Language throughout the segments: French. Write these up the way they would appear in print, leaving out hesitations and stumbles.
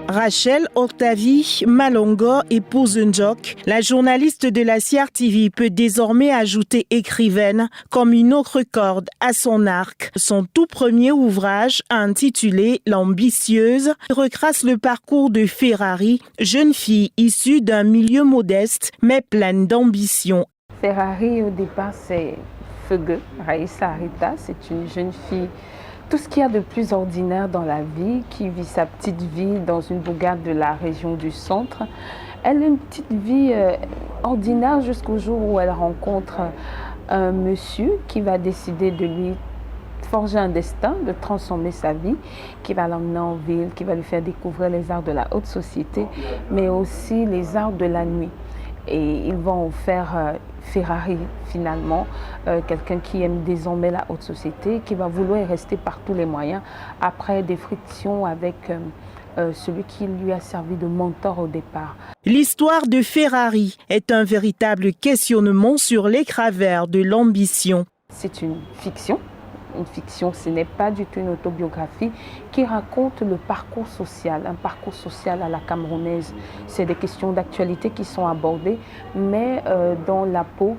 Rachel Octavie Malongo épouse Ndjok. La journaliste de la CRTV peut désormais ajouter écrivaine comme une autre corde à son arc. Son tout premier ouvrage, intitulé L'ambitieuse, retrace le parcours de Ferrari, jeune fille issue d'un milieu modeste mais pleine d'ambition. Ferrari, au départ, c'est Feugue, Raïssa Arita. C'est une jeune fille, tout ce qu'il y a de plus ordinaire dans la vie, qui vit sa petite vie dans une bourgade de la région du centre. Elle a une petite vie ordinaire jusqu'au jour où elle rencontre un monsieur qui va décider de lui forger un destin, de transformer sa vie, qui va l'emmener en ville, qui va lui faire découvrir les arts de la haute société, mais aussi les arts de la nuit. Et ils vont en faire Ferrari finalement, quelqu'un qui aime désormais la haute société, qui va vouloir y rester par tous les moyens, après des frictions avec celui qui lui a servi de mentor au départ. L'histoire de Ferrari est un véritable questionnement sur les travers de l'ambition. C'est une fiction. Une fiction, ce n'est pas du tout une autobiographie qui raconte le parcours social, un parcours social à la camerounaise. C'est des questions d'actualité qui sont abordées, mais dans la peau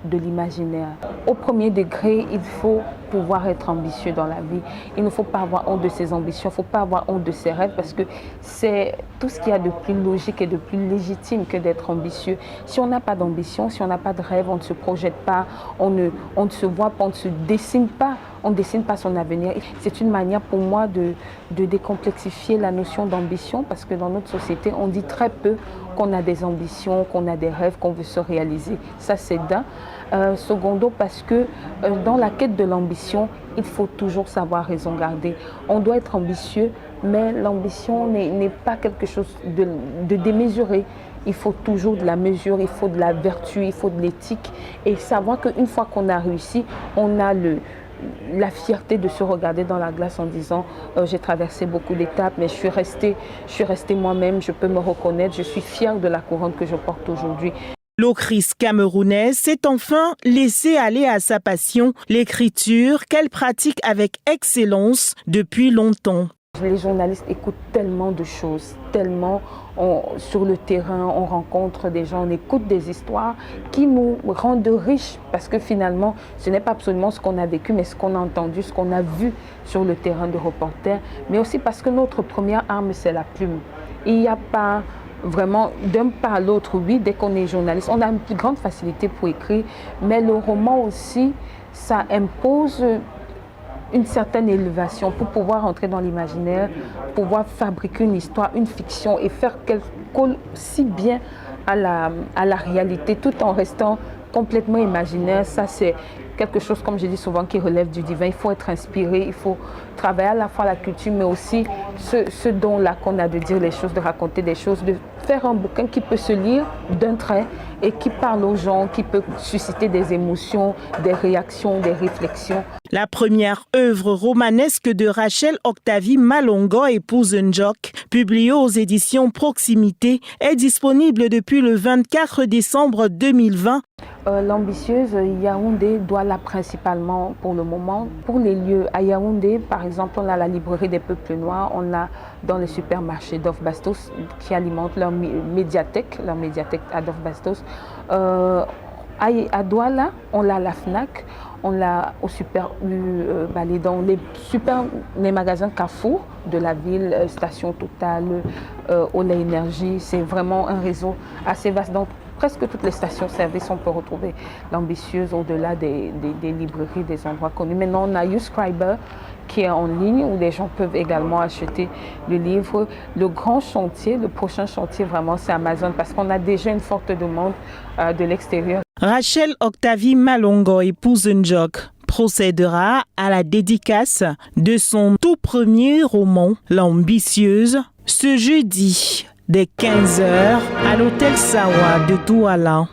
de l'imaginaire. Au premier degré, il faut pouvoir être ambitieux dans la vie. Il ne faut pas avoir honte de ses ambitions, il ne faut pas avoir honte de ses rêves, parce que c'est tout ce qu'il y a de plus logique et de plus légitime que d'être ambitieux. Si on n'a pas d'ambition, si on n'a pas de rêve, on ne se projette pas, on ne se voit pas, on ne se dessine pas. On ne dessine pas son avenir. C'est une manière pour moi de décomplexifier la notion d'ambition, parce que dans notre société, on dit très peu qu'on a des ambitions, qu'on a des rêves, qu'on veut se réaliser. Ça, c'est d'un. Secondo, parce que dans la quête de l'ambition, il faut toujours savoir raison garder. On doit être ambitieux, mais l'ambition n'est pas quelque chose de démesuré. Il faut toujours de la mesure, il faut de la vertu, il faut de l'éthique, et savoir qu'une fois qu'on a réussi, on a la fierté de se regarder dans la glace en disant j'ai traversé beaucoup d'étapes, mais je suis restée moi-même, je peux me reconnaître, je suis fière de la couronne que je porte aujourd'hui. L'autrice camerounaise s'est enfin laissée aller à sa passion, l'écriture, qu'elle pratique avec excellence depuis longtemps. Les journalistes écoutent tellement de choses, tellement sur le terrain, on rencontre des gens, on écoute des histoires qui nous rendent riches, parce que finalement, ce n'est pas absolument ce qu'on a vécu, mais ce qu'on a entendu, ce qu'on a vu sur le terrain de reporter, mais aussi parce que notre première arme, c'est la plume. Il n'y a pas vraiment d'un pas à l'autre, oui, dès qu'on est journaliste, on a une plus grande facilité pour écrire, mais le roman aussi, ça impose une certaine élévation pour pouvoir entrer dans l'imaginaire, pouvoir fabriquer une histoire, une fiction et faire qu'elle colle si bien à la réalité tout en restant complètement imaginaire. Ça, c'est quelque chose, comme je dis souvent, qui relève du divin. Il faut être inspiré, il faut travailler à la fois la culture, mais aussi ce don-là qu'on a de dire les choses, de raconter des choses, de faire un bouquin qui peut se lire d'un trait et qui parle aux gens, qui peut susciter des émotions, des réactions, des réflexions. La première œuvre romanesque de Rachel Octavie Malongo, épouse Ndjok, publiée aux éditions Proximité, est disponible depuis le 24 décembre 2020. L'ambitieuse, Yaoundé, Douala principalement pour le moment. Pour les lieux, à Yaoundé, par exemple, on a la librairie des peuples noirs, on a dans les supermarchés d'Off Bastos qui alimentent leur médiathèque à Dof Bastos. À Douala, on l'a à la FNAC, on l'a dans les magasins Carrefour de la ville, Station Total, Olé Énergie. C'est vraiment un réseau assez vaste. Donc, presque toutes les stations-service, on peut retrouver l'ambitieuse au-delà des librairies, des endroits connus. Maintenant, on a YouScriber qui est en ligne où les gens peuvent également acheter le livre. Le grand chantier, le prochain chantier vraiment, c'est Amazon, parce qu'on a déjà une forte demande de l'extérieur. Rachel Octavie Malongo, épouse Ndjok, procédera à la dédicace de son tout premier roman, L'ambitieuse, ce jeudi dès 15h à l'hôtel Sawa de Douala.